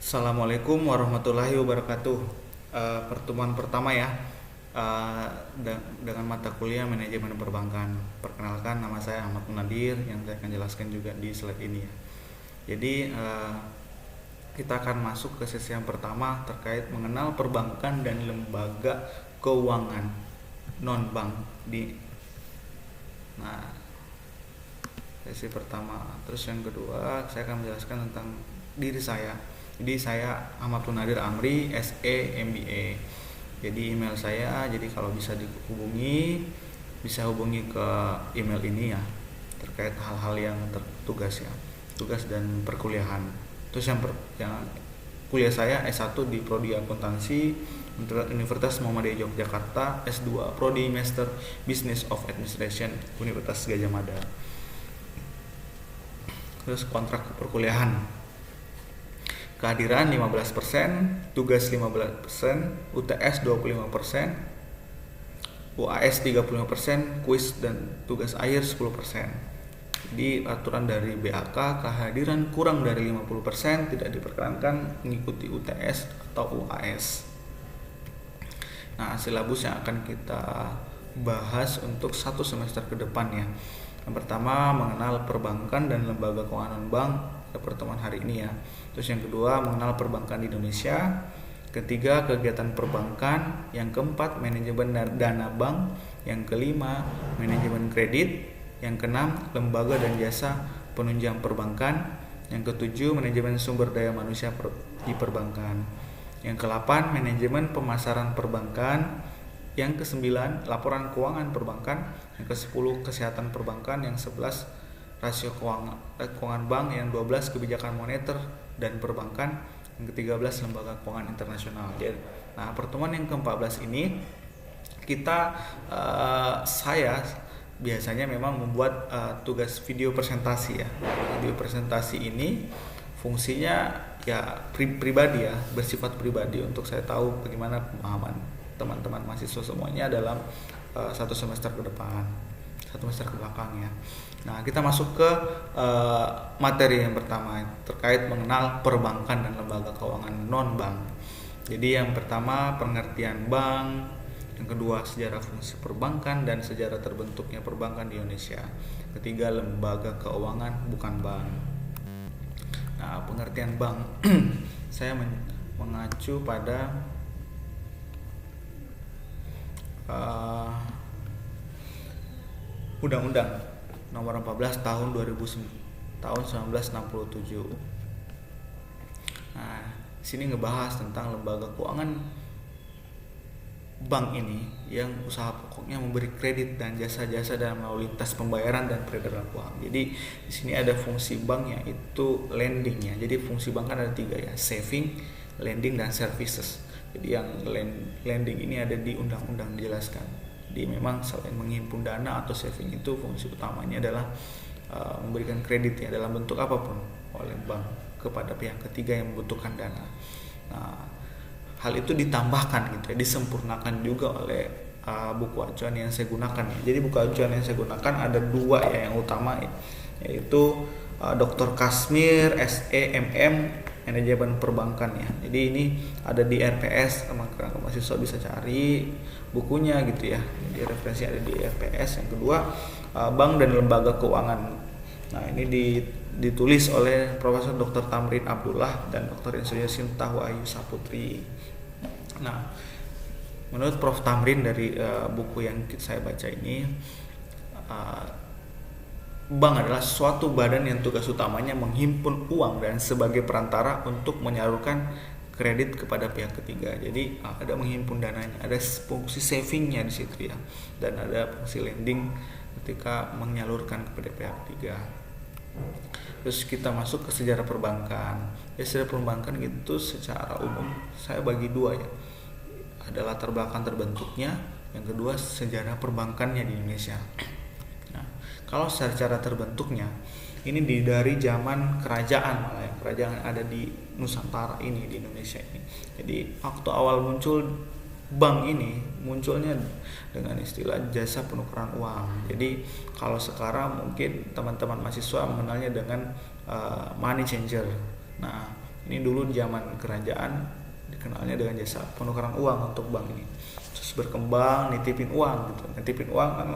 Assalamualaikum warahmatullahi wabarakatuh. Pertemuan pertama ya, dengan mata kuliah manajemen perbankan. Perkenalkan, nama saya Ahmad Munadir yang saya akan jelaskan juga di slide ini ya. Jadi kita akan masuk ke sesi yang pertama terkait mengenal perbankan dan lembaga keuangan non bank di. Nah, sesi pertama. Terus yang kedua, saya akan menjelaskan tentang diri saya. Jadi saya Ahmad Munadir Amri, SE MBA. Jadi email saya, jadi kalau bisa dihubungi, bisa hubungi ke email ini ya, terkait hal-hal yang tertugas ya, tugas dan perkuliahan. Terus yang kuliah saya S1 di Prodi Akuntansi Universitas Muhammadiyah Yogyakarta, S2 Prodi Master Business of Administration Universitas Gadjah Mada. Terus kontrak perkuliahan, kehadiran 15%, tugas 15%, UTS 25%, UAS 35%, kuis dan tugas akhir 10%. Jadi aturan dari BAK, kehadiran kurang dari 50% tidak diperkenankan mengikuti UTS atau UAS. Nah, silabus yang akan kita bahas untuk 1 semester ke depannya. Yang pertama, mengenal perbankan dan lembaga keuangan bank, pertemuan hari ini ya. Terus yang kedua, mengenal perbankan di Indonesia. Ketiga, kegiatan perbankan. Yang keempat, manajemen dana bank. Yang kelima, manajemen kredit. Yang keenam, lembaga dan jasa penunjang perbankan. Yang ketujuh, manajemen sumber daya manusia di perbankan. Yang kedelapan, manajemen pemasaran perbankan. Yang kesembilan, laporan keuangan perbankan. Yang kesepuluh, kesehatan perbankan. Yang 11, rasio keuangan bank. Yang 12, kebijakan moneter dan perbankan. Yang ke-13, lembaga keuangan internasional. Nah, pertemuan yang ke-14 ini saya biasanya memang membuat tugas video presentasi ya. Video presentasi ini fungsinya ya pribadi ya, bersifat pribadi untuk saya tahu bagaimana pemahaman teman-teman mahasiswa semuanya dalam 1 semester ke depan, 1 semester ke belakang ya. Nah, kita masuk ke materi yang pertama terkait mengenal perbankan dan lembaga keuangan non bank. Jadi yang pertama, pengertian bank. Yang kedua, sejarah fungsi perbankan dan sejarah terbentuknya perbankan di Indonesia. Ketiga, lembaga keuangan bukan bank. Nah, pengertian bank saya mengacu pada Undang-Undang Nomor 14 tahun 1967. Nah, sini ngebahas tentang lembaga keuangan bank ini yang usaha pokoknya memberi kredit dan jasa-jasa dalam lalu lintas pembayaran dan peredaran uang. Jadi di sini ada fungsi bank yaitu lending ya. Jadi fungsi bank kan ada 3 ya, saving, lending dan services. Jadi yang lending ini ada di undang-undang dijelaskan. Jadi memang selain menghimpun dana atau saving itu fungsi utamanya adalah memberikan kredit ya dalam bentuk apapun oleh bank kepada pihak ketiga yang membutuhkan dana. Nah, hal itu ditambahkan gitu ya, disempurnakan juga oleh buku acuan yang saya gunakan ya. Jadi buku acuan yang saya gunakan ada 2 ya yang utama ya, yaitu Dr. Kasmir SE MM manajemen perbankan ya. Jadi ini ada di RPS, maka mahasiswa bisa cari bukunya gitu ya. Jadi referensi ada di RPS. Yang kedua, bank dan lembaga keuangan. Nah, ini ditulis oleh Profesor Dr. Tamrin Abdullah dan Dr. Insinyur Sinta Wahyu Saputri. Nah, menurut Prof. Tamrin dari buku yang saya baca ini, bank adalah suatu badan yang tugas utamanya menghimpun uang dan sebagai perantara untuk menyalurkan kredit kepada pihak ketiga. Jadi ada menghimpun dananya, ada fungsi savingnya di situ ya, dan ada fungsi lending ketika menyalurkan kepada pihak ketiga. Terus kita masuk ke sejarah perbankan. Ya, sejarah perbankan itu secara umum saya bagi 2 ya. Ada latar belakang terbentuknya, yang kedua sejarah perbankannya di Indonesia. Kalau secara terbentuknya ini dari zaman kerajaan, malah yang kerajaan ada di Nusantara ini, di Indonesia ini. Jadi waktu awal muncul bank ini munculnya dengan istilah jasa penukaran uang. Jadi kalau sekarang mungkin teman-teman mahasiswa mengenalnya dengan money changer. Nah, Ini dulu di zaman kerajaan dikenalnya dengan jasa penukaran uang untuk bank ini. Terus berkembang nitipin uang gitu. Nitipin uang kan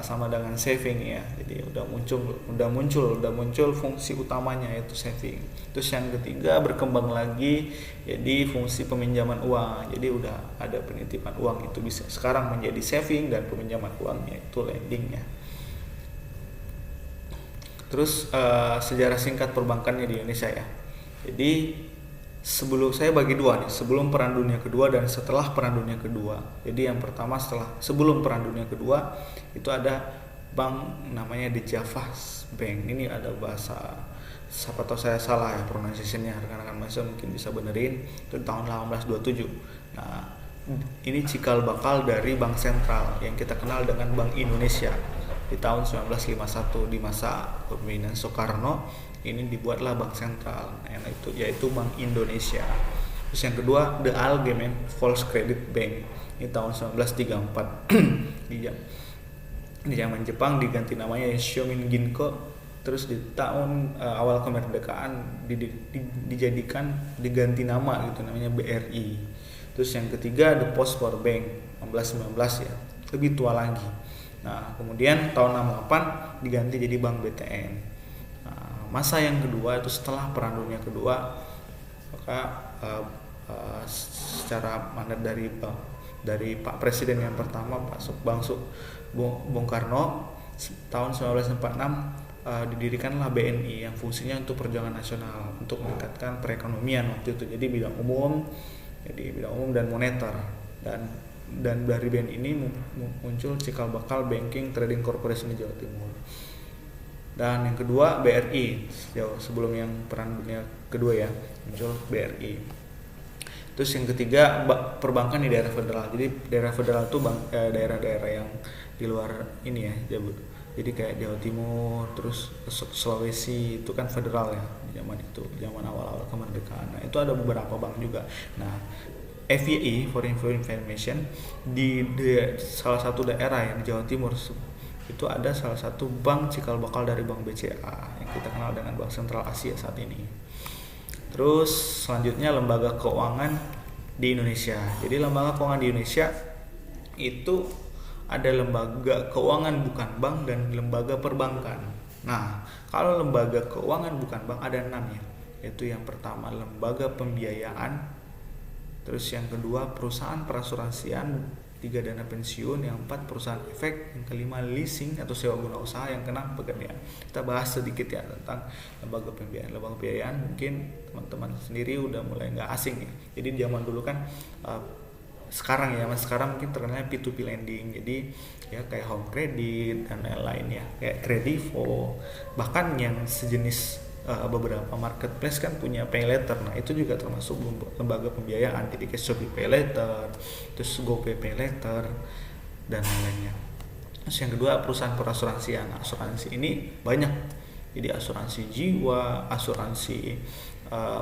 sama dengan saving ya. Jadi udah muncul fungsi utamanya yaitu saving. Terus yang ketiga berkembang lagi jadi fungsi peminjaman uang. Jadi udah ada penitipan uang itu bisa sekarang menjadi saving dan peminjaman uangnya itu lendingnya. Terus sejarah singkat perbankannya di Indonesia ya. Jadi sebelum saya bagi dua nih, sebelum Perang Dunia Kedua dan setelah Perang Dunia Kedua. Jadi yang pertama sebelum Perang Dunia Kedua itu ada bank namanya The Java Bank. Ini ada bahasa, siapa tahu saya salah ya pronunciation-nya, rekan-rekan mahasiswa mungkin bisa benerin. Itu tahun 1827. Nah, ini cikal bakal dari Bank Sentral yang kita kenal dengan Bank Indonesia. Di tahun 1951 di masa kepemimpinan Soekarno ini dibuatlah Bank Sentral, yaitu Bank Indonesia. Terus yang kedua The Allgemeine Volkskrediet Bank, ini tahun 1934 di zaman Jepang diganti namanya Shomin Ginko. Terus di tahun awal kemerdekaan diganti nama gitu, namanya BRI. Terus yang ketiga The Postwar Bank 1919 ya, lebih tua lagi. Nah, kemudian tahun 68 diganti jadi Bank BTN. Nah, masa yang kedua itu setelah Perang Dunia Kedua, maka secara mandat dari Pak Presiden yang pertama Bung Karno tahun 1946 didirikanlah BNI yang fungsinya untuk perjuangan nasional untuk meningkatkan perekonomian waktu itu. Jadi bidang umum dan moneter, dan dari BNI ini muncul cikal bakal Banking Trading Corporation di Jawa Timur. Dan yang kedua BRI, jauh sebelum yang Perang Dunia Kedua ya, muncul BRI. Terus yang ketiga perbankan di daerah federal. Jadi daerah federal itu daerah-daerah yang di luar ini ya, jadi kayak Jawa Timur, terus Sulawesi itu kan federal ya di zaman awal-awal kemerdekaan. Nah, itu ada beberapa bank juga. Nah, FYI for information di salah satu daerah yang di Jawa Timur itu ada salah satu bank cikal bakal dari Bank BCA yang kita kenal dengan Bank Sentral Asia saat ini. Terus selanjutnya lembaga keuangan di Indonesia. Jadi lembaga keuangan di Indonesia itu ada lembaga keuangan bukan bank dan lembaga perbankan. Nah, kalau lembaga keuangan bukan bank ada 6 ya, yaitu yang pertama lembaga pembiayaan, terus yang kedua perusahaan perasuransian, 3 dana pensiun, yang 4 perusahaan efek, yang kelima leasing atau sewa guna usaha, yang keenam pegadaian. Kita bahas sedikit ya tentang lembaga pembiayaan. Lembaga pembiayaan mungkin teman-teman sendiri udah mulai nggak asing ya. Jadi zaman dulu kan sekarang mungkin terkenalnya P2P lending. Jadi ya kayak home credit dan lain-lain ya, kayak Kredivo, bahkan yang sejenis beberapa marketplace kan punya pay later. Nah, itu juga termasuk lembaga pembiayaan. Jadi kayak Shopee Pay Later, terus GoPay Pay Later dan lain-lainnya. Terus yang kedua perusahaan perasuransian. Asuransi ini banyak. Jadi asuransi jiwa, asuransi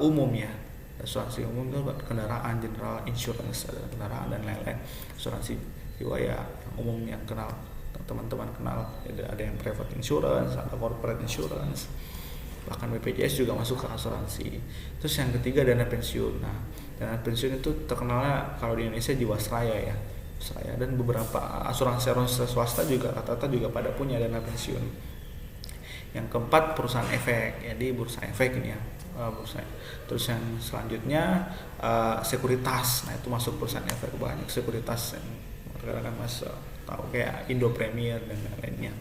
umum ya. Asuransi umum itu kendaraan, general insurance, ada kendaraan dan lain-lain. Asuransi jiwa ya yang umum yang kenal teman-teman kenal. Ada yang private insurance, ada corporate insurance. Bahkan BPJS juga masuk ke asuransi. Terus yang ketiga dana pensiun. Nah, dana pensiun itu terkenalnya kalau di Indonesia Jiwasraya ya, dan beberapa asuransi swasta juga rata-rata juga pada punya dana pensiun. Yang keempat perusahaan efek, jadi bursa efek ini ya, bursa. Terus yang selanjutnya sekuritas. Nah, itu masuk perusahaan efek, banyak sekuritas yang rekan-rekan masuk tahu kayak Indo Premier dan lain-lainnya.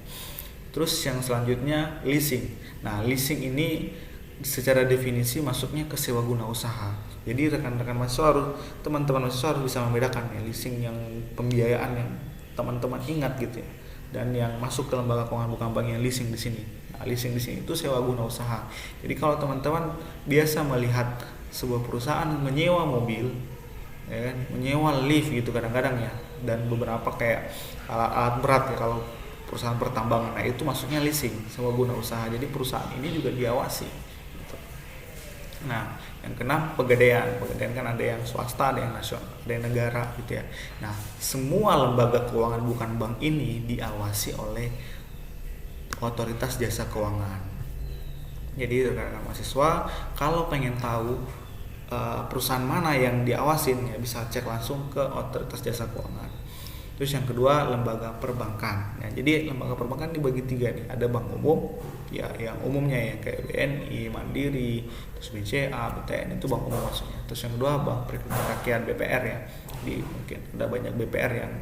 Terus yang selanjutnya leasing. Nah, leasing ini secara definisi masuknya ke sewa guna usaha. Jadi rekan-rekan teman-teman mahasiswa harus bisa membedakan ya, leasing yang pembiayaan yang teman-teman ingat gitu ya, dan yang masuk ke lembaga keuangan bukan bank yang leasing di sini. Nah, leasing di sini itu sewa guna usaha. Jadi kalau teman-teman biasa melihat sebuah perusahaan menyewa mobil, ya kan, menyewa lift gitu kadang-kadang ya, dan beberapa kayak alat berat ya kalau perusahaan pertambangan, nah itu masuknya leasing, sewa guna usaha. Jadi perusahaan ini juga diawasi gitu. Nah, yang keenam pegadaian kan ada yang swasta, ada yang nasional, ada yang negara gitu ya. Nah, semua lembaga keuangan bukan bank ini diawasi oleh otoritas jasa keuangan. Jadi rekan-rekan mahasiswa kalau pengen tahu perusahaan mana yang diawasin ya bisa cek langsung ke Otoritas Jasa Keuangan. Terus yang kedua lembaga perbankan. Ya, jadi lembaga perbankan dibagi 3 nih. Ada bank umum, ya yang umumnya ya kayak BNI, Mandiri, terus BCA, BTN itu bank umum maksudnya. Terus yang kedua bank perekonomian rakyat BPR ya. Di mungkin ada banyak BPR yang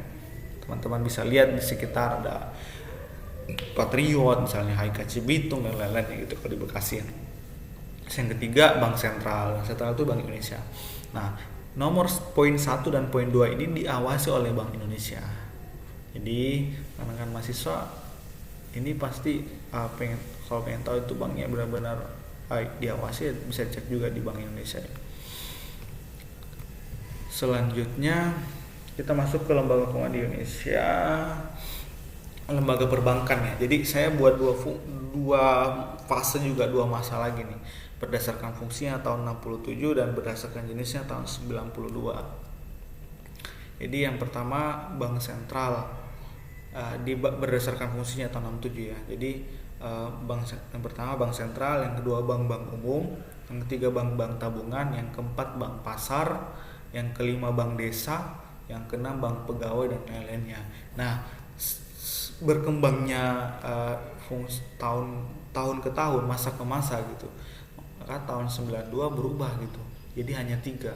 teman-teman bisa lihat di sekitar, ada Patriot, misalnya HIK Cibitung dan lain-lain gitu kalau di Bekasi. Yang ketiga bank sentral. Bank sentral itu Bank Indonesia. Nah, nomor poin 1 dan poin 2 ini diawasi oleh Bank Indonesia. Jadi rekan-rekan mahasiswa ini pasti kalau pengen tahu itu banknya benar-benar diawasi, bisa cek juga di Bank Indonesia. Selanjutnya kita masuk ke lembaga keuangan di Indonesia, lembaga perbankan ya. Jadi saya buat dua fase juga, 2 masa lagi nih, berdasarkan fungsinya tahun 67 dan berdasarkan jenisnya tahun 92. Jadi yang pertama bank sentral berdasarkan fungsinya tahun 67 ya. Jadi yang pertama bank sentral, yang kedua bank umum, yang ketiga bank tabungan, yang keempat bank pasar, yang kelima bank desa, yang keenam bank pegawai dan lain-lainnya. Nah, berkembangnya fungsi tahun ke tahun, masa ke masa gitu. Maka tahun 92 berubah gitu. Jadi hanya 3.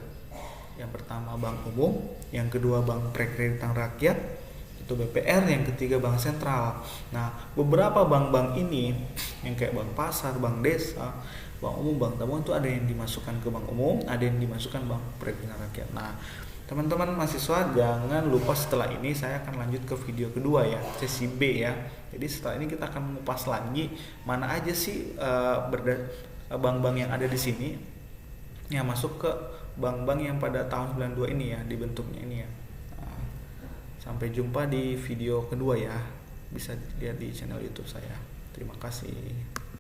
Yang pertama bank umum, yang kedua bank perkreditan rakyat itu BPR, yang ketiga bank sentral. Nah, beberapa bank-bank ini yang kayak bank pasar, bank desa, bank umum, bank tabungan itu ada yang dimasukkan ke bank umum, ada yang dimasukkan bank perkreditan rakyat. Nah, teman-teman mahasiswa jangan lupa setelah ini saya akan lanjut ke video kedua ya, sesi B ya. Jadi setelah ini kita akan mengupas lagi mana aja sih bank-bank yang ada di sini yang masuk ke bank-bank yang pada tahun 92 ini ya, dibentuknya ini ya. Nah, sampai jumpa di video kedua ya. Bisa lihat di channel YouTube saya. Terima kasih.